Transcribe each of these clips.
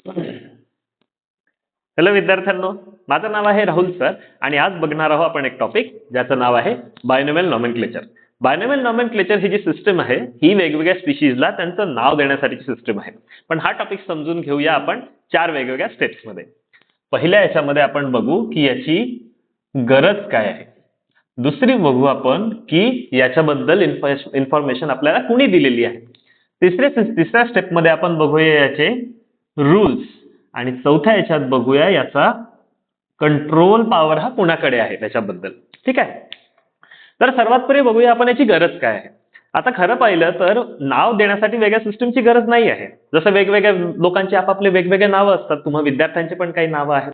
Hello विद्यार्थ्यांनो, माझं नाव आहे राहुल सर आणि आज बघणार आहोत आपण एक टॉपिक ज्याचं नाव आहे बायनोमियल नॉमेनक्लेचर. बायनोमियल नॉमेनक्लेचर ही जी सिस्टम आहे ही वेगवेगळ्या स्पीशीजला त्यांचं नाव देण्यासाठीची सिस्टम आहे. पण हा टॉपिक समजून घेऊया आपण 4 वेगवेगळ्या स्टेप्स मध्ये. पहिल्या याच्यामध्ये आपण बघू की याची गरज काय आहे. दुसरी बघू आपण की याच्याबद्दल इन्फॉर्मेशन आपल्याला कुणी दिलेली आहे. तिसऱ्या स्टेप मध्ये आपण बघूया याचे रूल्स आणि चौथ्या याच्यात बघूया याचा कंट्रोल पॉवर हा कुणाकडे आहे त्याच्याबद्दल. ठीक आहे. तर सर्वात पहिले बघूया आपण याची गरज काय आहे. आता खरं पाहिलं तर नाव देण्यासाठी वेगळ्या सिस्टमची गरज नाही आहे. जसं वेगवेगळ्या लोकांची आपापले वेगवेगळे नावं असतात. तुम्हा विद्यार्थ्यांचे पण काही नावं आहेत.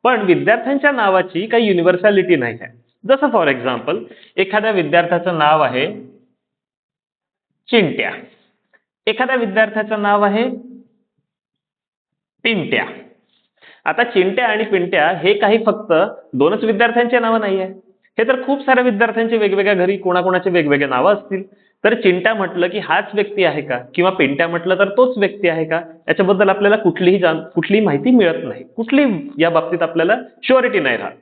पण विद्यार्थ्यांच्या नावाची काही युनिव्हर्सॅलिटी नाही आहे. जसं फॉर एक्झाम्पल एखाद्या विद्यार्थ्याचं नाव आहे चिंट्या, एखाद्या विद्यार्थ्याचं नाव आहे पिंट्या. आता चिंट्या आणि पिंट्या हे काही फक्त दोनच विद्यार्थ्यांचे नाव नाही आहे. हे तर खूप साऱ्या विद्यार्थ्यांचे वेगवेगळ्या घरी कोणाकोणाचे वेगवेगळे नावं असतील. तर चिंट्या म्हटलं की हाच व्यक्ती आहे का, किंवा पिंट्या म्हटलं तर तोच व्यक्ती आहे का, याच्याबद्दल आपल्याला कुठलीही माहिती मिळत नाही. कुठली या बाबतीत आपल्याला शुअरिटी नाही राहत.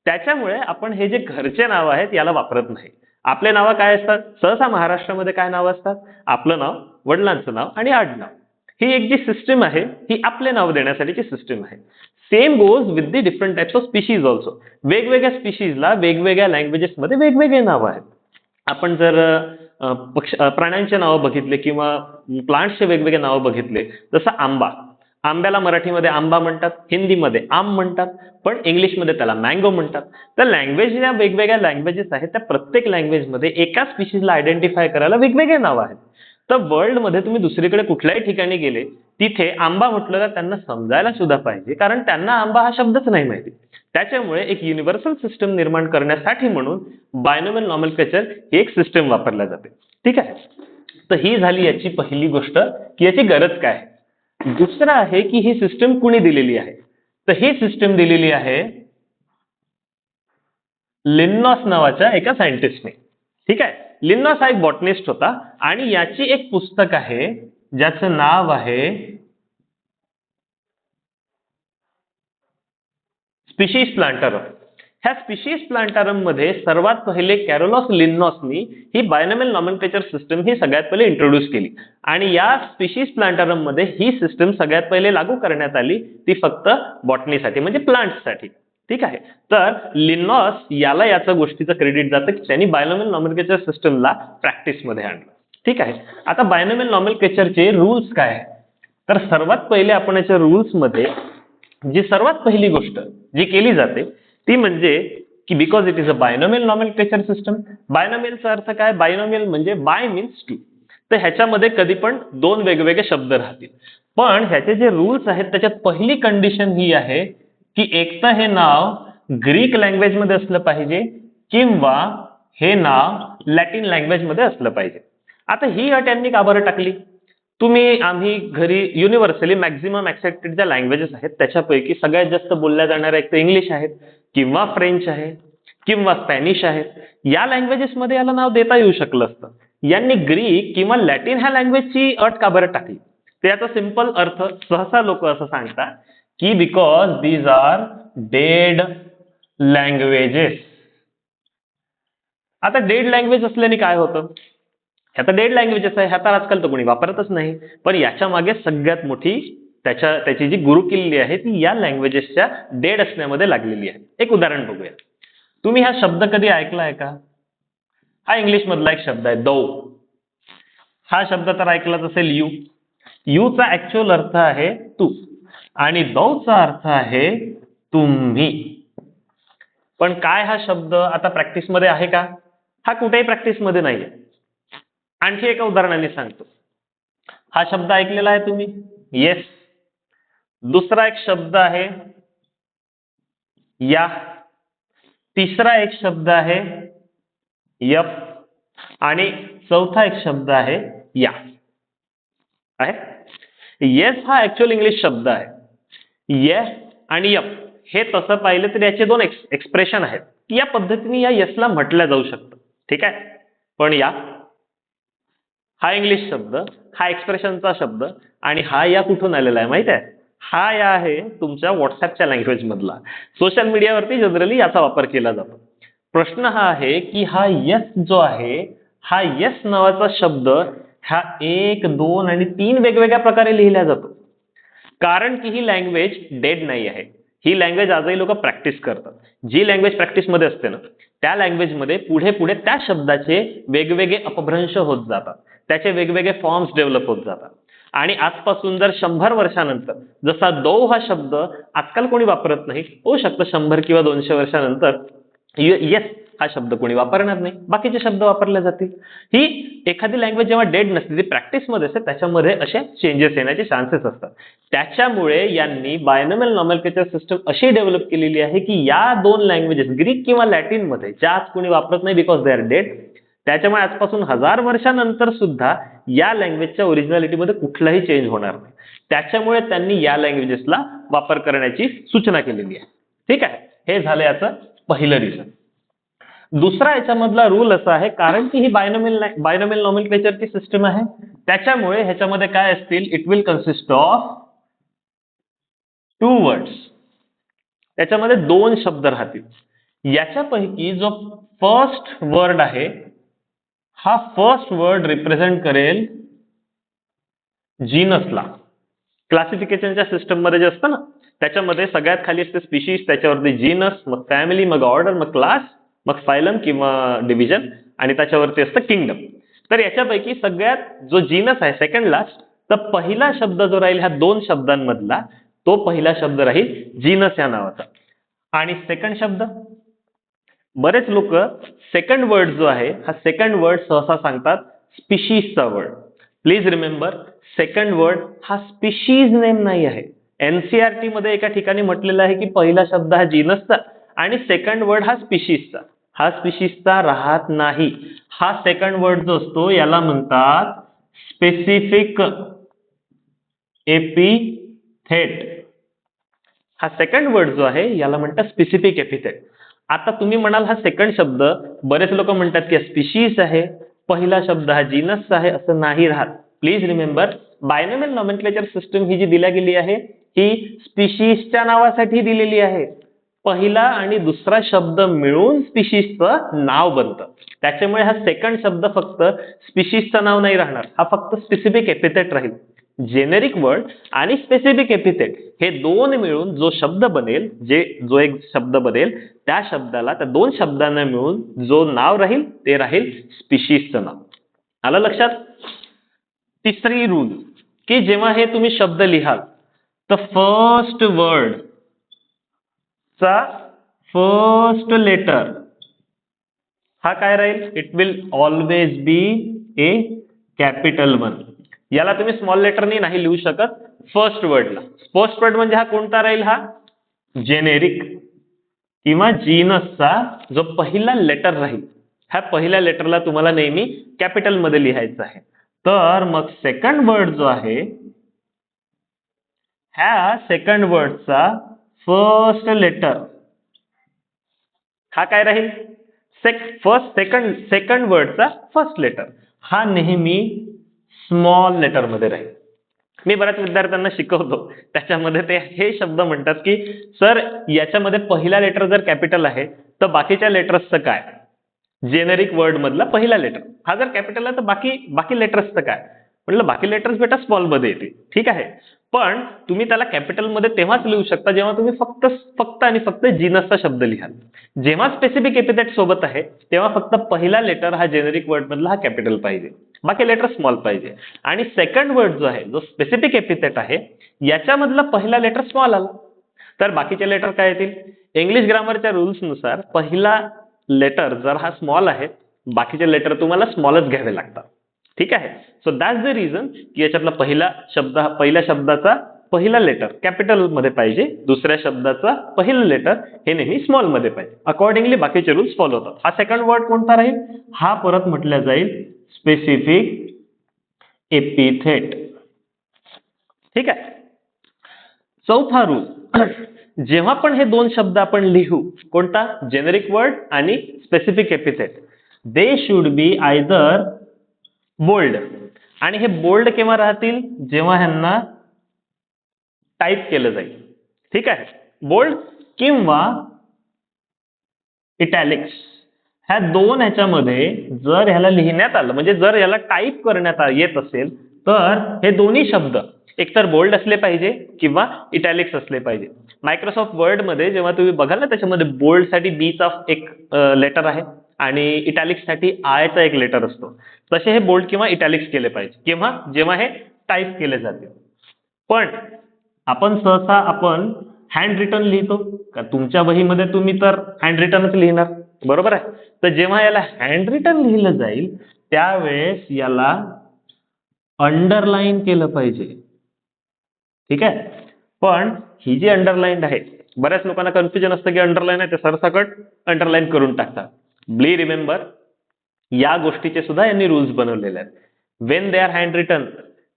त्याच्यामुळे आपण हे जे घरचे नाव आहेत याला वापरत नाही. आपले नाव काय असतात सहसा महाराष्ट्रामध्ये, काय नाव असतात, आपलं नाव, वडिलांचं नाव आणि आडनाव. ही एक जी सिस्टम आहे ही आपले नाव देण्यासाठीची सिस्टम आहे. Same goes with the different types of species also. वेगवेगळ्या स्पीशीजला वेगवेगळ्या लँग्वेजेस मध्ये वेगवेगळे नाव आहेत. आपण जर प्राण्यांचे नाव बघितले किंवा प्लांट्सचे वेगवेगळे नाव बघितले, जसं आंबा, आंब्याला मराठीमध्ये आंबा म्हणतात, हिंदीमध्ये आम म्हणतात, पण इंग्लिशमध्ये त्याला मँगो म्हणतात. तर लँग्वेज या वेगवेगळ्या लँग्वेजेस आहेत, त्या प्रत्येक लँग्वेजमध्ये एका स्पीशीजला आयडेंटिफाय करायला वेगवेगळे नाव आहेत. तर वर्ल्ड मध्ये तुम्ही दुसरीकडे कुठल्याही ठिकाणी गेले तिथे आंबा म्हटलं तर त्यांना समजायला सुद्धा पाहिजे, कारण त्यांना आंबा हा शब्दच नाही माहिती. त्याच्यामुळे एक युनिव्हर्सल सिस्टम निर्माण करण्यासाठी म्हणून बायनोमियल नॉमेनक्लेचर ही एक सिस्टम वापरल्या जाते. ठीक आहे. तर ही झाली याची पहिली गोष्ट की याची गरज काय आहे. दुसरं आहे की ही सिस्टम कुणी दिलेली आहे. तर ही सिस्टम दिलेली आहे लिन्नॉस नावाच्या एका सायंटिस्टने. ठीक आहे. लिन्नॉस हा एक बॉटनिस्ट होता आणि याची एक पुस्तक आहे ज्याचं नाव आहे स्पीशीज प्लांटारम. ह्या स्पीशीज प्लांटारम मध्ये सर्वात पहिले कॅरोलस लिन्नॉसनी ही बायनोमियल नॉमेनक्लेचर सिस्टम ही सगळ्यात पहिले इंट्रोड्यूस केली आणि या स्पीशीज प्लांटारम मध्ये ही सिस्टम सगळ्यात पहिले लागू करण्यात आली, ती फक्त बॉटनीसाठी म्हणजे प्लांट्ससाठी. ठीक आहे. तर लिन्नॉस याला याचा गोष्टीचं क्रेडिट जातं की त्यांनी बायनोमियल नॉमेनक्लेचर सिस्टमला प्रॅक्टिस मध्ये आणलं. ठीक आहे. आता बायनोमियल नॉमेनक्लेचरचे रूल्स काय आहे. तर सर्वात पहिले आपण याच्या रूल्स मध्ये जी सर्वात पहिली गोष्ट जी केली जाते ती म्हणजे की because it is a binomial nomenclature system. बायनोमियलचा अर्थ काय, बायनोमियल म्हणजे बाय मीन्स टू. तर ह्याच्यामध्ये कधी पण दोन वेगवेगळे शब्द राहतील. पण ह्याचे जे रूल्स आहेत त्याच्यात पहिली कंडिशन ही आहे की एक तर हे नाव ग्रीक लँग्वेज मध्ये असलं पाहिजे किंवा हे नाव लॅटिन लँग्वेज मध्ये असलं पाहिजे. आता ही अट यांनी का बरं टाकली. आम्ही घरी युनिव्हर्सली मॅक्झिमम ऍक्सेप्टेड ज्या लँग्वेजेस आहेत त्याच्यापैकी सगळ्यात जास्त बोलल्या जाणाऱ्या एक तर इंग्लिश आहेत किंवा फ्रेंच आहे किंवा स्पॅनिश आहेत. या लँग्वेजेस मध्ये याला नाव देता येऊ शकलं असतं. यांनी ग्रीक किंवा लॅटिन ह्या लँग्वेजची अट का बरं टाकली. तर याचा सिंपल अर्थ सहसा लोक असं सांगतात की because these are dead languages. आता डेड लँग्वेज असल्याने काय होतं. ह्या तर डेड लँग्वेजेस आहे, ह्या तर आजकाल तर कोणी वापरतच नाही. पण याच्या मागे सगळ्यात मोठी त्याची जी गुरुकिल्ली आहे ती या लँग्वेजेसच्या डेड असण्यामध्ये लागलेली आहे. एक उदाहरण बघूया. तुम्ही हा शब्द कधी ऐकलाय का. हा इंग्लिश मधला एक शब्द आहे दौ. हा शब्द तर ऐकलाच असेल यू. यूचा ऍक्च्युअल अर्थ आहे तू आणि दौचा अर्थ आहे तुम्ही. पण काय हा शब्द आता प्रॅक्टिस मध्ये आहे का. हा कुठेही प्रॅक्टिस मध्ये नाहीये. आणखी एका उदाहरणाने सांगतो. हा शब्द ऐकलेला आहे तुम्ही, येस. दुसरा एक शब्द आहे या. तिसरा एक शब्द आहे यप आणि चौथा एक शब्द आहे या. आहे. येस हा ऍक्च्युअल इंग्लिश शब्द आहे. येस आणि यप हे तसं पाहिलं तर याचे दोन एक्सप्रेशन आहेत. या पद्धतीने या येसला म्हटलं जाऊ शकतं. ठीक आहे. पण या हा इंग्लिश शब्द, हा एक्सप्रेशनचा शब्द आणि हा या कुठून आलेला आहे माहित आहे. हा या आहे तुमच्या व्हॉट्सअपच्या लँग्वेज मधला. सोशल मीडियावरती जनरली याचा वापर केला जातो. प्रश्न हा आहे की हा यस जो आहे, हा यस नावाचा शब्द हा 1, 2 आणि 3 वेगवेगळ्या प्रकारे लिहिला जातो. कारण की ही लँग्वेज डेड नाही आहे. ही लँग्वेज आजही लोक प्रॅक्टिस करतात. जी लँग्वेज प्रॅक्टिस मध्ये असते ना, त्या लँग्वेज मध्ये पुढे पुढे त्या शब्दाचे वेगवेगळे अपभ्रंश होत जातात, त्याचे वेगवेगळे फॉर्म्स डेव्हलप होत जातात. आणि आजपासून जर 100 वर्षानंतर जसा दो हा शब्द आजकाल कोणी वापरत नाही, होऊ शकतं 100 किंवा 200 वर्षानंतर येस हा शब्द कोणी वापरणार नाही, बाकीचे शब्द वापरले जातील. ही एखादी लँग्वेज जेव्हा डेड नसते, ती प्रॅक्टिस मध्ये असते, त्याच्यामध्ये असे चेंजेस येण्याचे चान्सेस असतात. त्याच्यामुळे यांनी बायनॉमियल नॉमेनक्लेचर सिस्टम अशी डेव्हलप केलेली आहे की या दोन लँग्वेजेस ग्रीक किंवा लॅटिन मध्ये ज्या आज कोणी वापरत नाही बिकॉज दे आर डेड, त्याच्यामुळे आजपासून 1000 वर्षानंतर सुद्धा या लँग्वेजच्या ओरिजिनॅलिटीमध्ये कुठलाही चेंज होणार नाही. त्याच्यामुळे त्यांनी या लँग्वेजेसला वापर करण्याची सूचना केलेली आहे. ठीक आहे, हे झालं याचं पहिलं रिझन. दुसरा याच्यामधला रूल असा आहे, कारण की ही बायनॉमियल नॉमेनक्लेचरची सिस्टम आहे, त्याच्यामुळे ह्याच्यामध्ये काय असतील, it will consist of 2 words. त्याच्यामध्ये 2 शब्द राहतील. याच्यापैकी जो फर्स्ट वर्ड आहे, हा फर्स्ट वर्ड रिप्रेझेंट करेल जीनसला. क्लासिफिकेशनच्या सिस्टम मध्ये जे असतं ना, त्याच्यामध्ये सगळ्यात खाली असते स्पीशीज, त्याच्यावरती जीनस, मग फॅमिली, मग ऑर्डर, मग क्लास, मग फायलम किंवा डिव्हिजन, आणि त्याच्यावरती असतं किंगडम. तर याच्यापैकी सगळ्यात जो जीनस आहे सेकंड लास्ट, तर पहिला शब्द जो राहील ह्या 2 शब्दांमधला, तो पहिला शब्द राहील जीनस या नावाचा. आणि सेकंड शब्द, बरेच लोक सेकंड वर्ड जो आहे, हा सेकंड वर्ड सहसा सांगतात स्पीशीजचा word. Please remember, second word हा स्पीशीज नेम नाही आहे. एनसीआरटी मध्ये एका ठिकाणी म्हटलेलं आहे की पहिला शब्द हा जीनसचा आणि सेकंड वर्ड हा स्पीशीजचा. हा स्पीशीजचा राहत नाही. हा सेकंड वर्ड जो असतो याला म्हणतात स्पेसिफिक एपिथेट. हा सेकंड वर्ड जो आहे याला म्हणतात स्पेसिफिक एपिथेट. आता तुम्ही म्हणाल हा सेकंड शब्द, बरेच लोक म्हणतात की स्पीशीज आहे, पहिला शब्द हा जीनस आहे, असं नाही राहत. Please remember, binomial nomenclature system ही जी दिल्या गेली आहे ही स्पीशीजच्या नावासाठी दिलेली आहे. पहिला आणि दुसरा शब्द मिळून स्पीशीजचं नाव बनतं. त्याच्यामुळे हा सेकंड शब्द फक्त स्पीशीजचं नाव नाही राहणार, हा फक्त स्पेसिफिक एपिथेट राहील. जेनेरिक वर्ड आणि स्पेसिफिक एपिथेट हे दोन मिळून जो शब्द बनेल, जो एक शब्द बनेल, त्या शब्दाला, त्या 2 शब्दांना मिळून जो नाव राहील ते राहील स्पीशीजचं नाव. आलं लक्षात? तिसरी रूल, की जेव्हा हे तुम्ही शब्द लिहाल तर फर्स्ट वर्ड चा फर्स्ट लेटर हा काय राहील, it will always be A capital 1. याला तुम्ही स्मॉल लेटरनी नाही लिहू शकत. फर्स्ट वर्डला, फर्स्ट वर्ड म्हणजे हा कोणता राहील, हा जेनेरिक किंवा जीनसचा जो पहिला लेटर राहील, ह्या पहिल्या लेटरला तुम्हाला नेहमी कॅपिटल मध्ये लिहायचं आहे. तर मग सेकंड वर्ड जो आहे, ह्या सेकंड वर्डचा फर्स्ट लेटर हा काय राहील, सेकंड वर्डचा फर्स्ट लेटर हा नेहमी स्मॉल लेटर मध्ये राहील. मी बऱ्याच विद्यार्थ्यांना शिकवतो, त्याच्यामध्ये ते हे शब्द म्हणतात की सर याच्यामध्ये पहिला लेटर जर कॅपिटल आहे तर बाकीच्या लेटर्सचं काय, जेनेरिक वर्ड मधला पहिला लेटर हा जर कॅपिटल आहे तर बाकी लेटर्सचं काय. म्हटलं बाकी लेटर्स बेटा स्मॉल मध्ये येते, ठीक आहे, पण तुम्ही त्याला कॅपिटल मध्ये तेव्हाच लिहू शकता जेव्हा तुम्ही फक्त आणि फक्त जीनसचा शब्द लिहाल. जेव्हा स्पेसिफिक एपिथेट सोबत आहे तेव्हा फक्त पहिला लेटर हा जेनेरिक वर्ड मधला हा कॅपिटल पाहिजे, बाकी लेटर स्मॉल पाहिजे. आणि सेकंड वर्ड जो आहे, जो स्पेसिफिक एपिथेट आहे, याच्यामधला पहिला लेटर स्मॉल आला तर बाकीचे लेटर काय येतील. इंग्लिश ग्रामरच्या रूल्स नुसार पहिला लेटर जर हा स्मॉल आहे, बाकीचे लेटर तुम्हाला स्मॉलच घ्यावे लागतात. ठीक आहे, सो दॅट्स द रिझन की याच्यातला पहिल्या शब्दाचा पहिला लेटर कॅपिटल मध्ये पाहिजे, दुसऱ्या शब्दाचा पहिलं लेटर हे नेहमी स्मॉल मध्ये पाहिजे. अकॉर्डिंगली बाकीचे रूल्स फॉलो होतात. हा सेकंड वर्ड कोणता राहील, हा परत म्हटलं जाईल स्पेसिफिक एपिथेट. ठीक आहे. चौथा रूल, जेव्हा पण हे 2 शब्द आपण लिहू, कोणता, जेनेरिक वर्ड आणि specific epithet, they should be either bold. आणि हे बोल्ड केव्हा राहतील, जेव्हा ह्यांना टाईप केलं जाईल. ठीक आहे. बोल्ड किंवा इटॅलिक्स ह्या दोन ह्याच्यामध्ये जर ह्याला लिहिण्यात आलं म्हणजे जर ह्याला टाईप करण्यात येत असेल तर हे दोन्ही शब्द एकतर बोल्ड असले पाहिजे किंवा इटॅलिक्स असले पाहिजे. मायक्रोसॉफ्ट वर्ड मध्ये जेव्हा तुम्ही बघाल ना त्याच्यामध्ये बोल्ड साठी बी चा एक लेटर आहे आणि इटॅलिक्स साठी आय चा एक लेटर असतो. तसे हे बोल्ड किंवा इटॅलिक्स केले पाहिजे किंवा जेव्हा हे टाईप केले जाते. पण आपण सहसा हँड रिटन लिहितो का तुमच्या वहीमध्ये तुम्ही तर हँड रिटनच लिहिणार बरोबर आहे. तर जेव्हा याला हँड रिटन लिहिलं जाईल त्यावेळेस याला अंडरलाईन केलं पाहिजे. ठीक आहे. पण ही जी अंडरलाईन आहे बऱ्याच लोकांना कन्फ्युजन असतं की अंडरलाईन आहे ते सरसकट अंडरलाईन करून टाकतात. प्लीज रिमेंबर या गोष्टीचे सुद्धा यांनी रूल्स बनवलेले आहेत. When they are hand written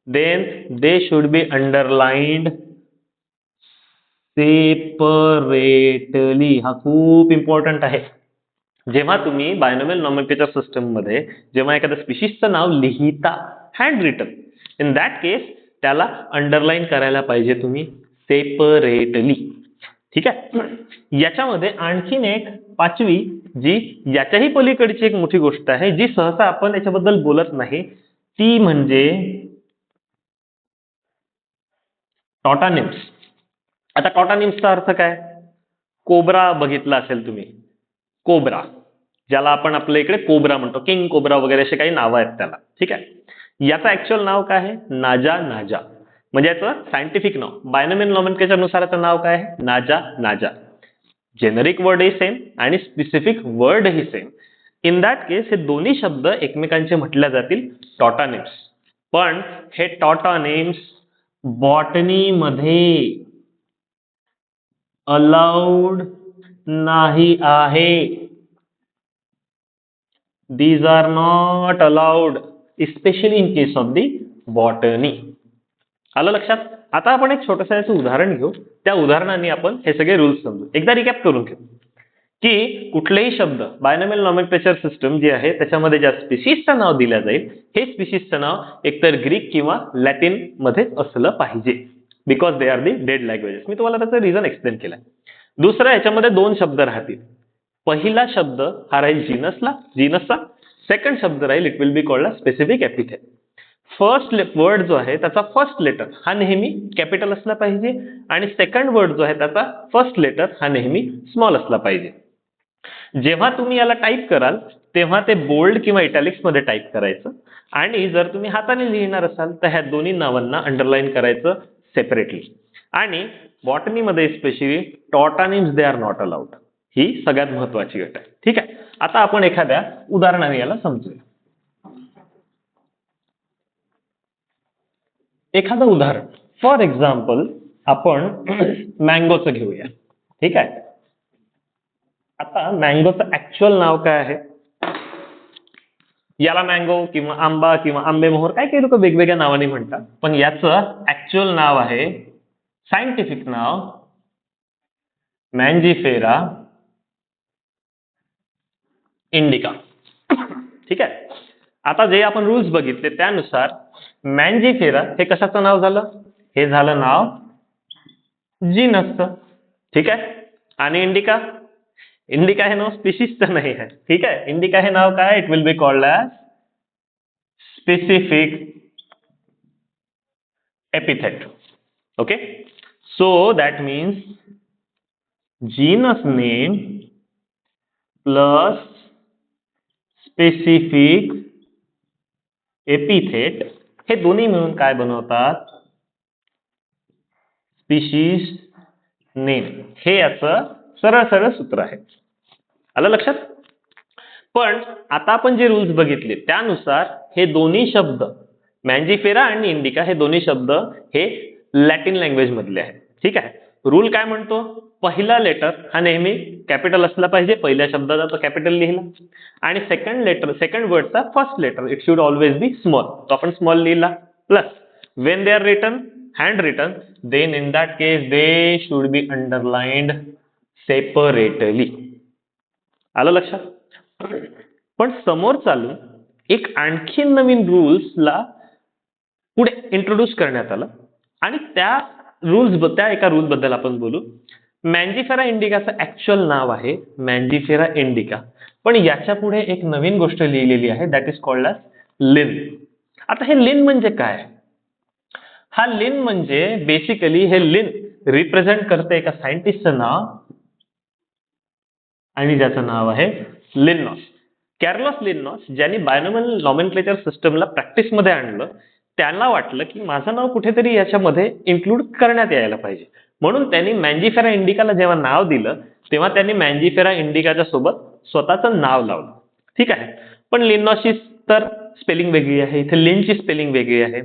then they should be underlined separately. हा खूप इम्पॉर्टंट आहे. जेव्हा तुम्ही बायनॉमियल नॉमेनक्लेचर सिस्टम मध्ये जेव्हा एखाद्या स्पीशीजचं नाव लिहिता हँड रिटन इन दॅट केस त्याला अंडरलाईन करायला पाहिजे तुम्ही सेपरेटली. ठीक आहे. याच्यामध्ये आणखीन एक पाचवी जी याच्याही पलीकडची एक मोठी गोष्ट आहे जी सहसा आपण याच्याबद्दल बोलत नाही ती म्हणजे टॉटानिम्स. आता टॉटानिम्सचा अर्थ काय? कोब्रा बघितला असेल तुम्ही, कोब्रा ज्याला आपण आपल्या इकडे कोब्रा म्हणतो, किंग कोब्रा वगैरे असे काही नावं आहेत त्याला. ठीक आहे. याचं ऍक्च्युअल नाव काय आहे? नाजा नाजा. म्हणजे याचं सायंटिफिक नाव बायनॉमियल नॉमेनक्लेचर नुसार याचं नाव काय आहे? Naja naja. जेनरिक वर्ड ही सेम आणि स्पेसिफिक वर्ड ही सेम. इन दॅट केस हे दोन्ही शब्द एकमेकांचे म्हटल्या जातील टॉटानिम्स. पण हे टॉटानिम्स बॉटनी मध्ये अलाउड नाही आहे. These are not allowed, especially in case of the botany. आलं लक्षात? आता आपण एक छोटंसं याचं उदाहरण घेऊ. त्या उदाहरणाने आपण हे सगळे रूल्स समजू. एकदा रिकॅप करून घेऊ की कुठलेही शब्द बायनॉमियल नॉमेनक्लेचर सिस्टम जी आहे त्याच्यामध्ये ज्या स्पीशीजचं नाव दिलं जाईल हे स्पीशीजचं नाव एकतर ग्रीक किंवा लॅटिन मध्ये असलं पाहिजे because they are the dead languages. मी तुम्हाला त्याचं रिझन एक्सप्लेन केलंय. दुसरं याच्यामध्ये दोन शब्द राहतील. पहिला शब्द हा राहील जीनसचा. सेकंड शब्द राहील it will be called a specific epithet. First word जो आहे त्याचा फर्स्ट लेटर हा नेहमी कॅपिटल असला पाहिजे आणि सेकंड वर्ड जो आहे त्याचा फर्स्ट लेटर हा नेहमी स्मॉल असला पाहिजे. जेव्हा तुम्ही याला टाईप कराल तेव्हा ते बोल्ड किंवा इटॅलिक्स मध्ये टाईप करायचं आणि जर तुम्ही हाताने लिहिणार असाल तर ह्या दोन्ही नावांना अंडरलाईन करायचं सेपरेटली. आणि बॉटनी मध्ये specially tautonyms they are not allowed. ही सगळ्यात महत्वाची गोष्ट आहे. ठीक आहे. आता आपण एखाद्या उदाहरणाने याला समजूया. एखादं उदाहरण फॉर एक्झाम्पल आपण मँगोचं घेऊया. ठीक आहे. आता मँगोचं ऍक्च्युअल नाव काय आहे? याला मँगो किंवा आंबा किंवा आंबेमोहर काय काही लोक वेगवेगळ्या नावाने म्हणतात पण याचं ऍक्च्युअल नाव आहे सायंटिफिक नाव मँजिफेरा इंडिका. ठीक आहे. आता जे आपण रूल्स बघितले त्यानुसार मँजिफेरा हे कशाचं नाव झालं? हे झालं नाव जीनसचं. ठीक आहे. आणि इंडिका हे नाव स्पीशीजचं नाही आहे. ठीक आहे. इंडिका हे नाव काय? It will be called as specific epithet. Okay. So that means genus name plus specific epithet हे दोन्ही मिळून काय बनवतात? Species name. हे याचं सरळ सरळ सूत्र आहे. आलं लक्षात? पण आता आपण जे रूल्स बघितले त्यानुसार हे दोन्ही शब्द मँजिफेरा आणि इंडिका हे दोन्ही शब्द हे लॅटिन लँग्वेज मधले आहेत. ठीक आहे. रूल काय म्हणतो? पहिला लेटर हा नेहमी कॅपिटल असला पाहिजे. पहिल्या शब्दाचा तो कॅपिटल लिहिला आणि सेकंड वर्डचा first letter it should always be small. तो आपण स्मॉल लिहिला. Plus when they are written hand written then in that case they should be underlined separately. आलं लक्षात? पण समोर चालून एक आणखी नवीन रूल्सला पुढे इंट्रोड्यूस करण्यात आलं आणि त्या त्या एका रूल बद्दल आपण बोलू. मॅन्जिफेरा इंडिकाचं ऍक्च्युअल नाव आहे मॅन्जिफेरा इंडिका, पण याच्या पुढे एक नवीन गोष्ट लिहिलेली आहे, दॅट इज कॉल्ड ॲज लिन. आता हे लिन म्हणजे काय? हा लिन म्हणजे बेसिकली हे लिन रिप्रेझेंट करते एका सायंटिस्टचं नाव आणि ज्याचं नाव आहे लिन्नॉस. कॅर्लोस लिन्नॉस, ज्यांनी बायनॉमियल नॉमेनक्लेचर सिस्टमला प्रॅक्टिसमध्ये आणलं, त्यांना वाटलं की माझं नाव कुठेतरी याच्यामध्ये इन्क्लूड करण्यात यायला पाहिजे, म्हणून त्यांनी मॅन्जिफेरा इंडिकाला जेव्हा नाव दिलं तेव्हा त्यांनी मॅन्जिफेरा इंडिकाच्या सोबत स्वतःचं नाव लावलं. ठीक आहे, पण लिन्नॉसची तर स्पेलिंग वेगळी आहे, इथे लिनची स्पेलिंग वेगळी आहे,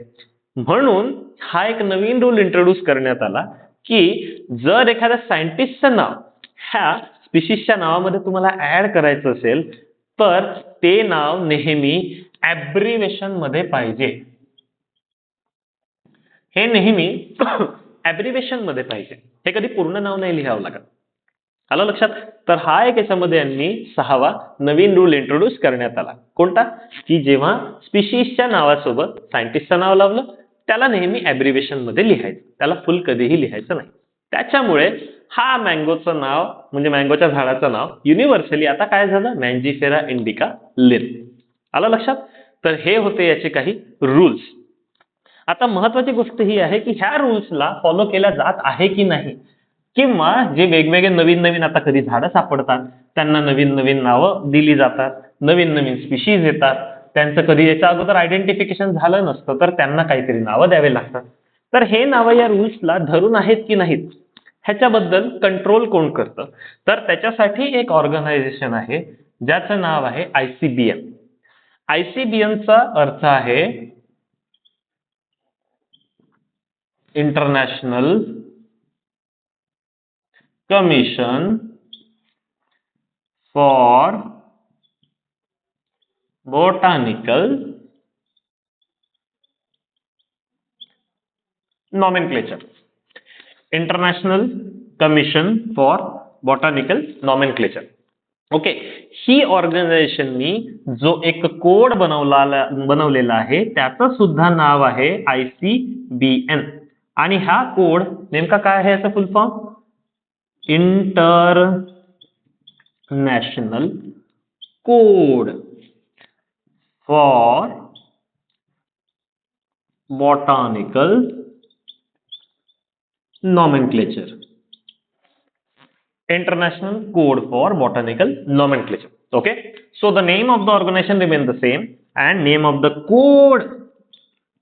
म्हणून हा एक नवीन रूल इंट्रोड्यूस करण्यात आला की जर एखाद्या सायंटिस्टचं नाव ह्या स्पीशीजच्या नावामध्ये तुम्हाला ऍड करायचं असेल तर ते नाव नेहमी ॲब्रिव्हेशन मध्ये पाहिजे. हे नेहमी ॲब्रिव्हेशन मध्ये पाहिजे, हे कधी पूर्ण नाव नाही लिहावं लागत. आलं लक्षात? तर हा एक याच्यामध्ये यांनी 6वा नवीन रूल इंट्रोड्यूस करण्यात आला. कोणता? की जेव्हा स्पीशीजच्या नावासोबत सायंटिस्टचं नाव लावलं त्याला नेहमी ॲब्रिव्हेशन मध्ये लिहायचं, त्याला फुल कधीही लिहायचं नाही. त्याच्यामुळे हा मँगोचं नाव म्हणजे मँगोच्या झाडाचं नाव युनिव्हर्सली आता काय झालं? मॅन्जिफेरा इंडिका लिन. आलं लक्षात? तर हे होते याचे काही रूल्स. आता महत्वाची गोष्ट ही आहे की ह्या रूल्सला फॉलो केल्या जात आहे की नाही, किंवा जे वेगवेगळे नवीन नवीन आता कधी झाडं सापडतात त्यांना नवीन नवीन नावं दिली जातात, नवीन नवीन स्पीशीज येतात, त्यांचं कधी याच्या अगोदर आयडेंटिफिकेशन झालं नसतं तर त्यांना काहीतरी नावं द्यावे लागतात. तर हे नावं या रूल्सला धरून आहेत की नाहीत ह्याच्याबद्दल कंट्रोल कोण करतं? तर त्याच्यासाठी एक ऑर्गनायझेशन आहे ज्याचं नाव आहे ICBN. ICBNचा अर्थ आहे International Commission for Botanical Nomenclature. International Commission for Botanical Nomenclature. Okay, ही ऑर्गनायझेशननी जो एक कोड बनवलेला आहे त्याचं सुद्धा नाव आहे ICBN. आणि हा कोड नेमका काय आहे याचा फुल form? International code for botanical nomenclature. International Code for Botanical Nomenclature. Okay, so the name of the organization remains the same and name of the code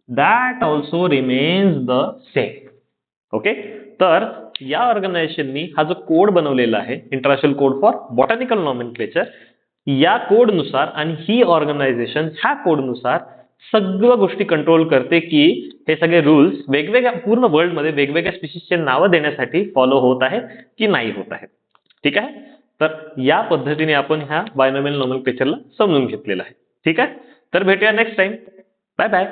that also remains the same. Okay, तर या ऑर्गनायझेशननी हा जो code बनवलेला आहे international code for Botanical nomenclature, या code नुसार आणि ही organisation ह्या कोड नुसार सगळ्या गोष्टी कंट्रोल करते की हे सगळे रूल्स वेगवेगळ्या पूर्ण वर्ल्ड मध्ये वेगवेगळ्या स्पीशीजचे नावं देण्यासाठी फॉलो होत आहेत की नाही होत आहेत. ठीक आहे, तर या पद्धतीने आपण ह्या बायनॉमियल नॉमेनक्लेचरला समजून घेतलेलं आहे. ठीक आहे, तर भेटूया नेक्स्ट टाइम. Bye bye.